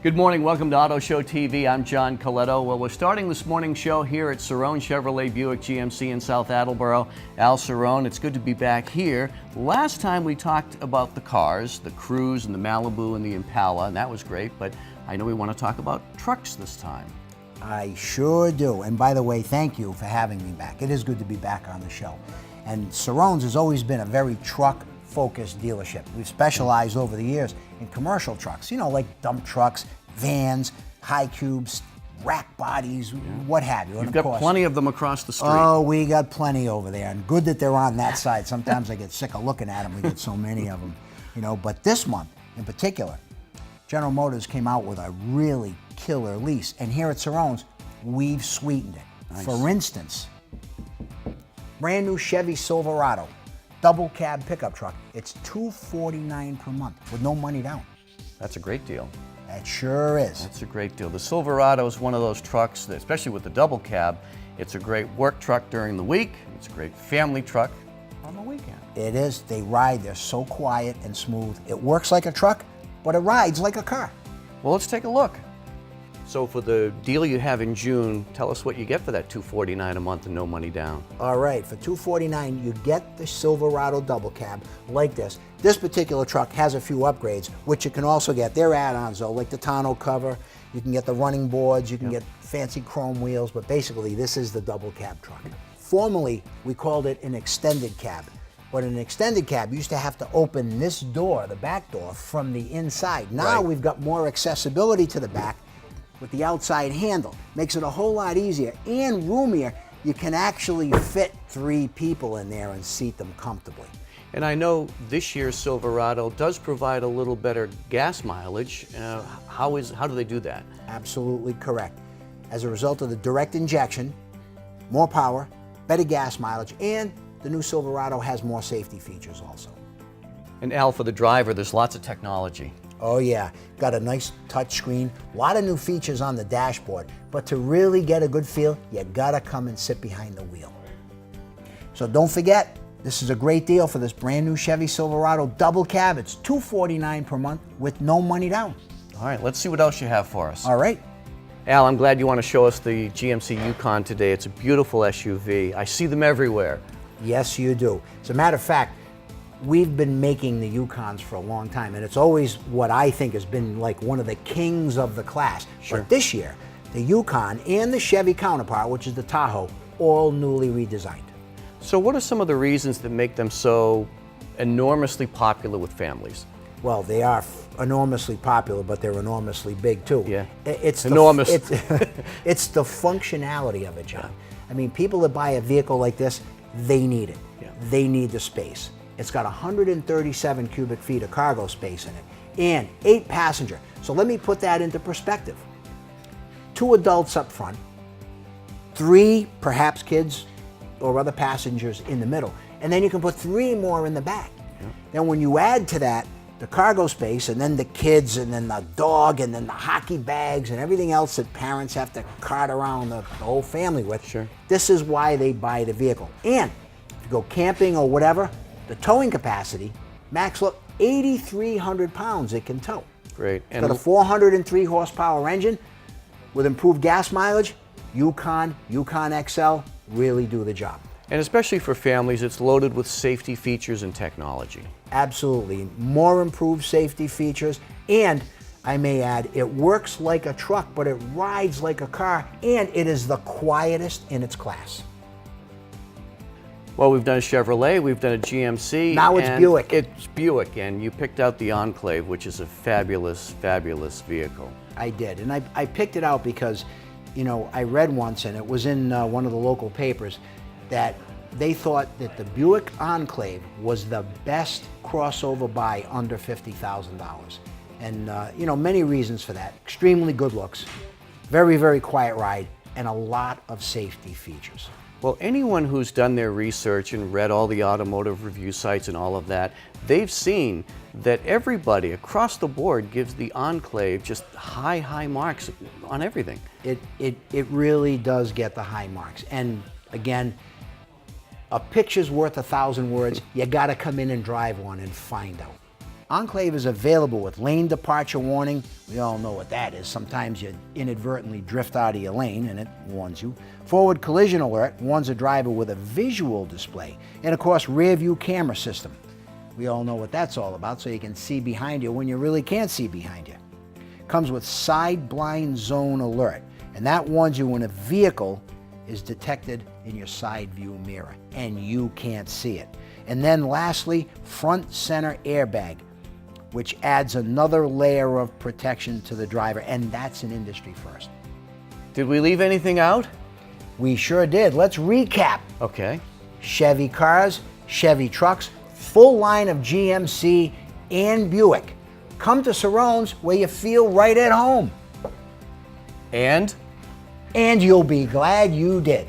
Good morning, welcome to Auto Show TV. I'm John Coletto. Well, we're starting this morning's show here at CERRONE Chevrolet Buick GMC in South Attleboro. Al CERRONE, it's good to be back here. Last time we talked about the cars, the Cruze and the Malibu and the Impala, and that was great, but I know we want to talk about trucks this time. I sure do. And by the way, thank you for having me back. It is good to be back on the show. And CERRONE's has always been a very truck-focused dealership. We've specialized over the years in commercial trucks, you know, like dump trucks, vans, high cubes, rack bodies, what have you. You've got plenty of them across the street. Oh, we got plenty over there, and good that they're on that side. Sometimes I get sick of looking at them. We get so many of them, you know. But this month, in particular, General Motors came out with a really killer lease, and here at CERRONE's, we've sweetened it. Nice. For instance, brand new Chevy Silverado, double cab pickup truck. It's $249 per month with no money down. That's a great deal. That sure is. That's a great deal. The Silverado is one of those trucks that, especially with the double cab, it's a great work truck during the week. It's a great family truck on the weekend. It is. They ride. They're so quiet and smooth. It works like a truck, but it rides like a car. Well, let's take a look. So for the deal you have in June, tell us what you get for that $249 a month and no money down. All right, for $249, you get the Silverado double cab like this. This particular truck has a few upgrades, which you can also get. They're add-ons though, like the tonneau cover. You can get the running boards. You can get fancy chrome wheels, but basically this is the double cab truck. Formerly, we called it an extended cab. But an extended cab used to have to open this door, the back door, from the inside. Now we've got more accessibility to the back with the outside handle. Makes it a whole lot easier and roomier. You can actually fit 3 people in there and seat them comfortably. And I know this year's Silverado does provide a little better gas mileage. How do they do that? Absolutely correct. As a result of the direct injection, more power, better gas mileage, and the new Silverado has more safety features also. And Al, for the driver, there's lots of technology. Oh yeah, got a nice touch screen, a lot of new features on the dashboard, but to really get a good feel, you gotta come and sit behind the wheel. So don't forget, this is a great deal for this brand new Chevy Silverado double cab. It's $249 per month with no money down. All right, let's see what else you have for us. All right. Al, I'm glad you want to show us the GMC Yukon today. It's a beautiful SUV. I see them everywhere. Yes, you do. As a matter of fact, we've been making the Yukons for a long time, and it's always what I think has been like one of the kings of the class. Sure. But this year, the Yukon and the Chevy counterpart, which is the Tahoe, all newly redesigned. So what are some of the reasons that make them so enormously popular with families? Well, they are enormously popular, but they're enormously big too. Yeah, it's enormous. It's the functionality of it, John. I mean, people that buy a vehicle like this, they need it. Yeah. They need the space. It's got 137 cubic feet of cargo space in it and 8 passenger. So let me put that into perspective. 2 adults up front, 3 perhaps kids or other passengers in the middle, and then you can put 3 more in the back. Yeah. Then when you add to that the cargo space and then the kids and then the dog and then the hockey bags and everything else that parents have to cart around the whole family with, Sure. This is why they buy the vehicle. And if you go camping or whatever, the towing capacity, max look, 8,300 pounds it can tow. Great. It's got a 403 horsepower engine with improved gas mileage. Yukon XL really do the job. And especially for families, it's loaded with safety features and technology. Absolutely. More improved safety features, and I may add, it works like a truck, but it rides like a car, and it is the quietest in its class. Well, we've done a Chevrolet, we've done a GMC. Now it's and Buick. It's Buick, and you picked out the Enclave, which is a fabulous, fabulous vehicle. I did, and I picked it out because, you know, I read once, and it was in one of the local papers, that they thought that the Buick Enclave was the best crossover buy under $50,000. And, you know, many reasons for that. Extremely good looks, very, very quiet ride, and a lot of safety features. Well, anyone who's done their research and read all the automotive review sites and all of that, they've seen that everybody across the board gives the Enclave just high marks on everything. It really does get the high marks. And again, a picture's worth 1,000 words. You gotta come in and drive one and find out. Enclave is available with lane departure warning. We all know what that is. Sometimes you inadvertently drift out of your lane and it warns you. Forward collision alert warns a driver with a visual display. And of course, rear view camera system. We all know what that's all about, so you can see behind you when you really can't see behind you. Comes with side blind zone alert, and that warns you when a vehicle is detected in your side view mirror and you can't see it. And then lastly, front center airbag, which adds another layer of protection to the driver, and that's an industry first. Did we leave anything out? We sure did. Let's recap. Okay. Chevy cars, Chevy trucks, full line of GMC and Buick. Come to CERRONE's where you feel right at home. And And you'll be glad you did.